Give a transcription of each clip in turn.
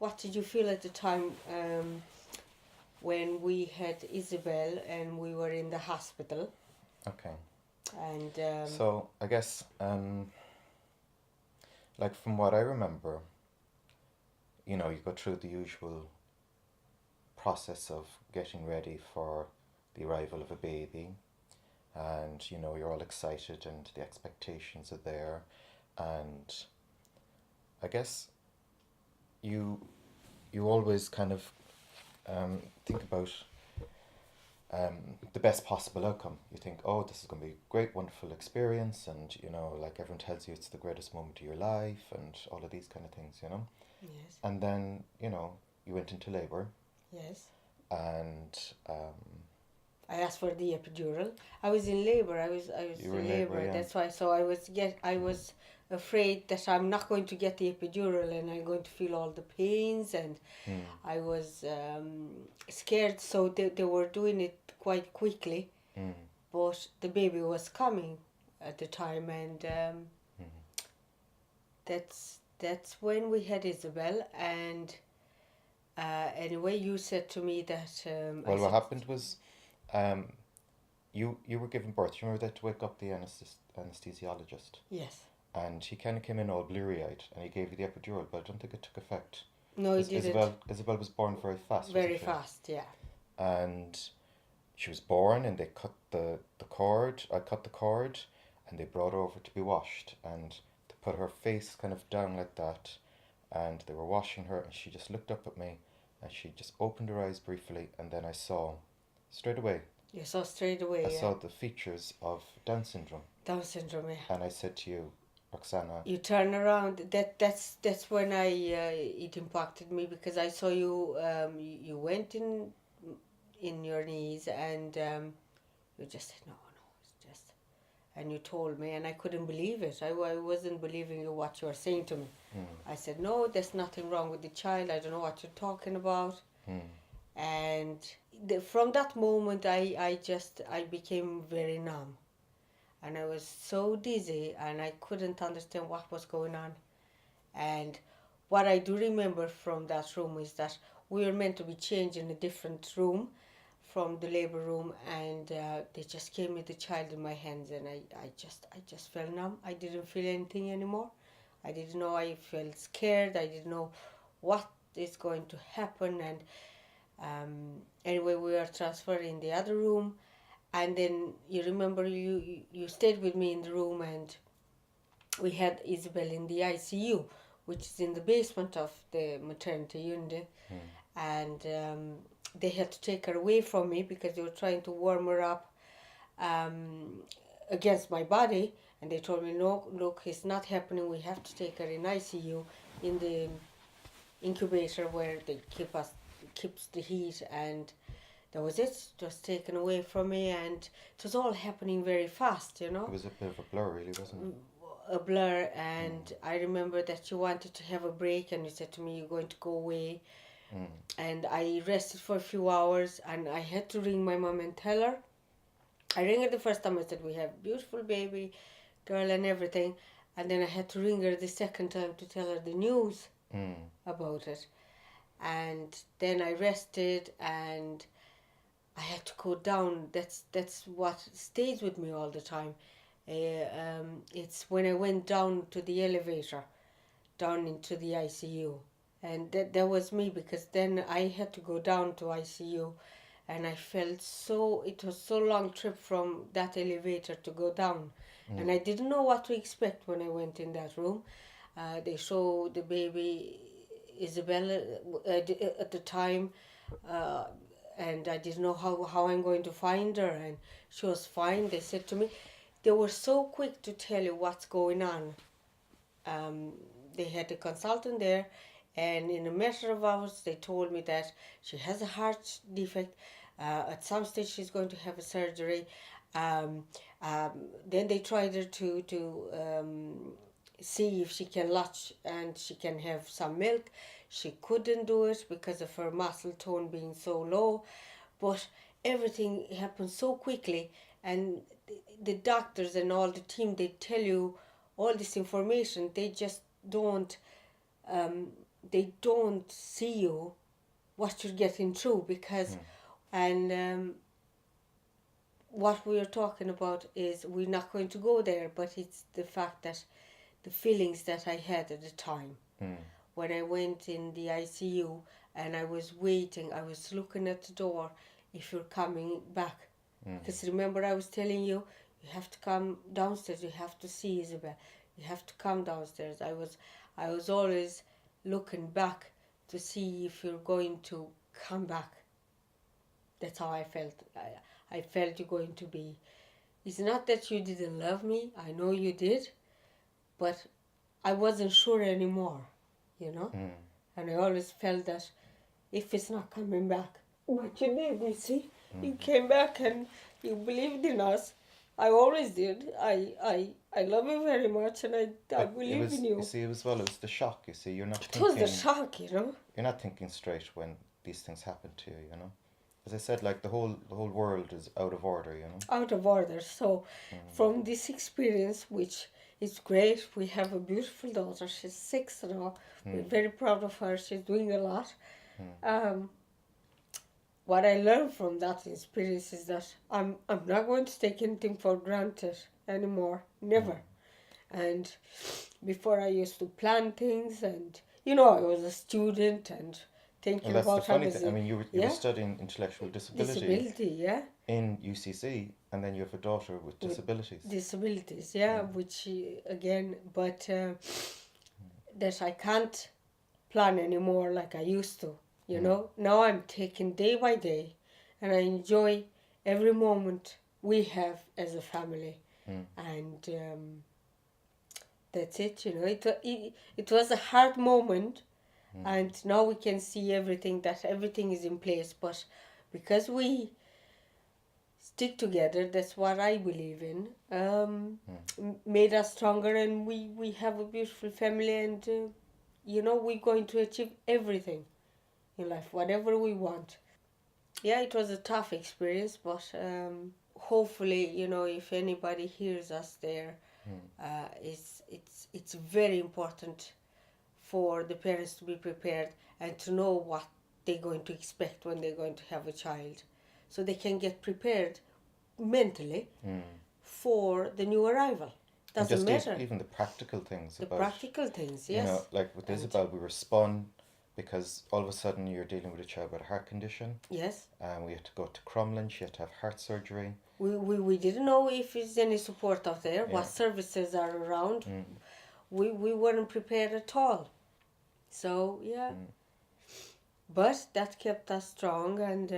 what did you feel at the time when we had Isabelle and we were in the hospital? Okay. And So I guess, like from what I remember, you go through the usual process of getting ready for the arrival of a baby, and you're all excited and the expectations are there, and I guess you you always kind of think about the best possible outcome. You think, oh, this is going to be a great, wonderful experience, and like everyone tells you, it's the greatest moment of your life, and all of these kind of things. yes, And then you went into labor, yes. and I asked for the epidural. I was in labor. I was you were in in labor, labor. yeah. That's why. So I was afraid that I'm not going to get the epidural and I'm going to feel all the pains, and Mm. I was scared. So they were doing it quite quickly, Mm. but the baby was coming at the time, and Mm. that's when we had Isabel. And anyway, you said to me that Well, what happened was, um, you were giving birth. You remember that to wake up the anesthesiologist, yes. and he kind of came in all bleary-eyed, and he gave you the epidural, but I don't think it took effect. No, it didn't. Isabel was born very fast, Very wasn't she? fast, yeah. And she was born, and they cut the cord. I cut the cord, and they brought her over to be washed, and they put her face kind of down like that, and they were washing her, and she just looked up at me, and she just opened her eyes briefly, and then I saw straight away. You saw straight I away, yeah. saw the features of Down syndrome, Down syndrome, yeah. and I said to you, Roxana, You turn around. That's when it impacted me, because I saw you. You went in your knees, and you just said no, it's just. And you told me, and I couldn't believe it. I wasn't believing you what you were saying to me. I said no, there's nothing wrong with the child. I don't know what you're talking about. And from that moment, I became very numb, and I was so dizzy, and I couldn't understand what was going on. And what I do remember from that room is that we were meant to be changed in a different room from the labor room, and they just gave me the child in my hands, and I just felt numb. I didn't feel anything anymore. I didn't know. I felt scared. I didn't know what is going to happen. And anyway, we were transferred in the other room, and then you remember you stayed with me in the room, and we had Isabel in the ICU, which is in the basement of the maternity unit. And they had to take her away from me because they were trying to warm her up against my body. And they told me, no, look, it's not happening. We have to take her in ICU, in the incubator where they keeps the heat. And that was it. Just taken away from me, and it was all happening very fast. it was a bit of a blur, really, wasn't it? A blur. And I remember that you wanted to have a break, and you said to me, you're going to go away. And I rested for a few hours, and I had to ring my mom and tell her. I rang her the first time. I said, we have a beautiful baby girl and everything. And then I had to ring her the second time to tell her the news about it. And then I rested, and I had to go down. That's what stays with me all the time. It's when I went down to the elevator, down into the ICU. And that was me, because then I had to go down to ICU, and I felt it was so long trip from that elevator to go down. And I didn't know what to expect when I went in that room. They showed the baby Isabella at the time, and I didn't know how I'm going to find her, and she was fine. They said to me, they were so quick to tell you what's going on. They had a consultant there, and in a matter of hours they told me that she has a heart defect. At some stage she's going to have a surgery. Then they tried her to see if she can latch and she can have some milk. She couldn't do it because of her muscle tone being so low. But everything happened so quickly, and the doctors and all the team, they tell you all this information. They just don't they don't see you, what you're getting through, because, and what we are talking about is, we're not going to go there, but it's the fact that the feelings that I had at the time. When I went in the ICU and I was waiting, I was looking at the door, if you're coming back. Because remember, I was telling you, you have to come downstairs, you have to see Isabel, you have to come downstairs. I was always looking back to see if you're going to come back. That's how I felt. I felt you're going to be. It's not that you didn't love me, I know you did, but I wasn't sure anymore, you know? And I always felt that if it's not coming back, but you did, you see? You came back and you believed in us. I always did. I love you very much, and I believe in you. You see, it was the shock, you see. You're not It was the shock, you know? You're not thinking straight when these things happen to you, you know? As I said, like, the whole world is out of order, you know? Out of order. So, from this experience, which is great, we have a beautiful daughter. She's 6 now. We're very proud of her. She's doing a lot. What I learned from that experience is that I'm not going to take anything for granted anymore. Never. And before, I used to plan things, and, you know, I was a student and thinking that's about the funny thing. I mean, you were yeah? studying intellectual disability, yeah, in UCC, and then you have a daughter with disabilities. Disabilities, yeah, which again, but that I can't plan anymore like I used to. You know, now I'm taking day by day, and I enjoy every moment we have as a family, and that's it. You know, it was a hard moment. And now we can see everything is in place, but because we stick together, that's what I believe in, made us stronger, and we have a beautiful family, and you know, we're going to achieve everything in life, whatever we want. Yeah, it was a tough experience, but hopefully, you know, if anybody hears us there, it's very important for the parents to be prepared and to know what they're going to expect when they're going to have a child, so they can get prepared mentally for the new arrival. Doesn't matter. Even the practical things. The practical things, yes. You know, like with Isabel, we were spun because all of a sudden you're dealing with a child with a heart condition. Yes. And we had to go to Crumlin. She had to have heart surgery. We didn't know if there's any support out there, what services are around. We weren't prepared at all. So, yeah. But that kept us strong, and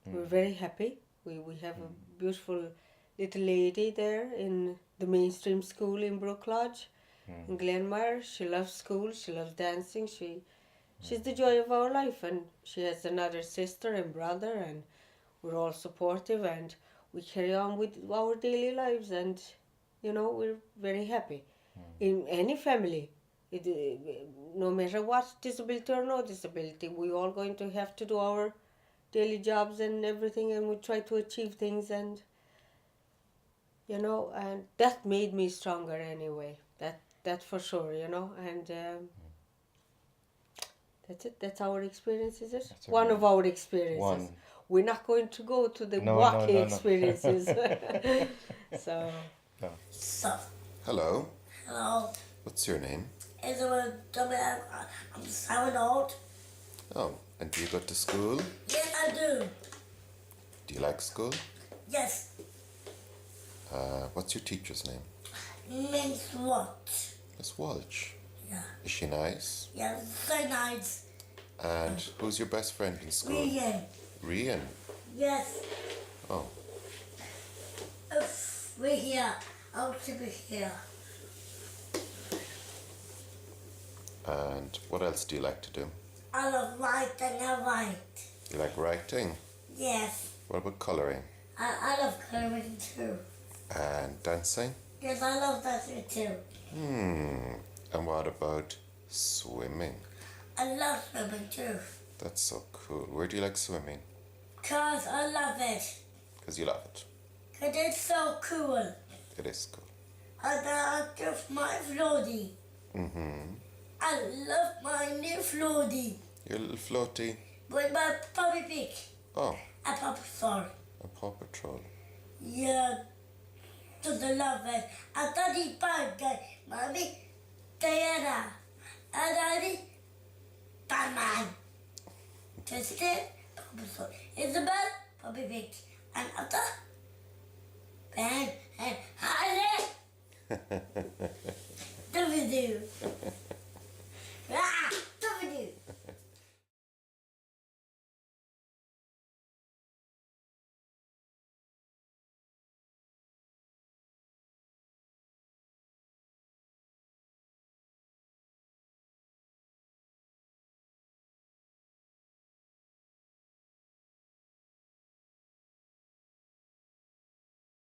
we're very happy. We have a beautiful little lady there in the mainstream school in Brook Lodge, in Glenmire. She loves school, she loves dancing, she's the joy of our life, and she has another sister and brother, and we're all supportive, and we carry on with our daily lives, and, you know, we're very happy. In any family, no matter what disability or no disability, we're all going to have to do our daily jobs and everything, and we try to achieve things, and, you know, and that made me stronger anyway. That for sure, you know, and that's it. That's our experience, is it? One of our experiences. We're not going to go to the wacky experiences. So. Hello. Hello. What's your name? Isabelle Documentary. I'm 7 old. Oh, and do you go to school? Yes, I do. Do you like school? Yes. What's your teacher's name? Miss what? Miss Walsh. Yeah. Is she nice? Yeah, so nice. And who's your best friend in school? Rian. Rian? Yes. Oh. We're here. I want to be here. And what else do you like to do? I love writing and write. You like writing? Yes. What about colouring? I love coloring too. And dancing? Yes, I love dancing too. And what about swimming? I love swimming too. That's so cool. Where do you like swimming? 'Cause I love it. Because you love it. 'Cause it's so cool. It is cool. And I do my floaty. I love my new floaty Your little floaty. with my puppy pig. Oh, A puppy, sorry. a Paw Patrol. Yeah, to the love it. A 35 guy. Mommy, Diana. And Daddy, Batman. Twisted, puppy, sorry. Isabel, puppy pig. And other, Ben, and Harley.